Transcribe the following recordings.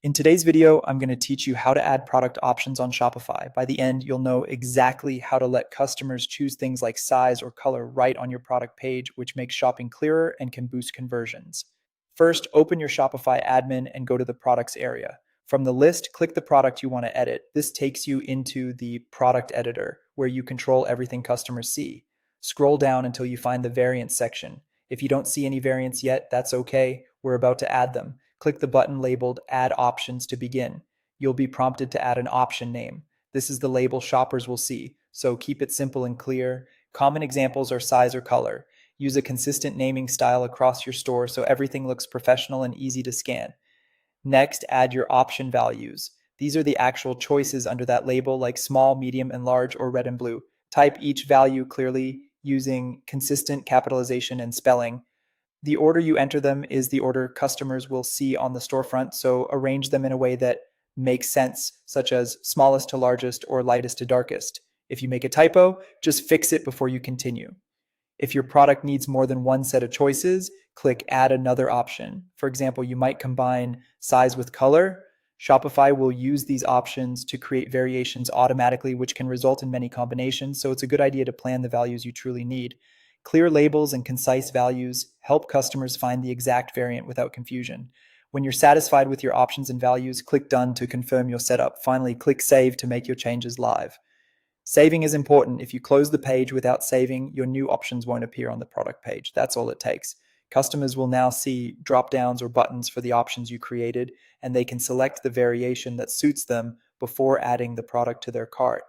In today's video, I'm going to teach you how to add product options on Shopify. By the end, you'll know exactly how to let customers choose things like size or color right on your product page, which makes shopping clearer and can boost conversions. First, open your Shopify admin and go to the products area. From the list, click the product you want to edit. This takes you into the product editor, where you control everything customers see. Scroll down until you find the variants section. If you don't see any variants yet, that's okay. We're about to add them. Click the button labeled Add Options to begin. You'll be prompted to add an option name. This is the label shoppers will see, so keep it simple and clear. Common examples are size or color. Use a consistent naming style across your store so everything looks professional and easy to scan. Next, add your option values. These are the actual choices under that label, like small, medium, and large, or red and blue. Type each value clearly using consistent capitalization and spelling. The order you enter them is the order customers will see on the storefront, so arrange them in a way that makes sense, such as smallest to largest or lightest to darkest. If you make a typo, just fix it before you continue. If your product needs more than one set of choices, click Add Another option. For example, you might combine size with color. Shopify will use these options to create variations automatically, which can result in many combinations, so it's a good idea to plan the values you truly need. Clear labels and concise values help customers find the exact variant without confusion. When you're satisfied with your options and values, click Done to confirm your setup. Finally, click Save to make your changes live. Saving is important. If you close the page without saving, your new options won't appear on the product page. That's all it takes. Customers will now see drop downs or buttons for the options you created, and they can select the variation that suits them before adding the product to their cart.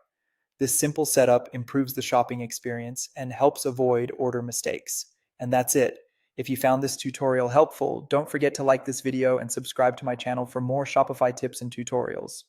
This simple setup improves the shopping experience and helps avoid order mistakes. And that's it. If you found this tutorial helpful, don't forget to like this video and subscribe to my channel for more Shopify tips and tutorials.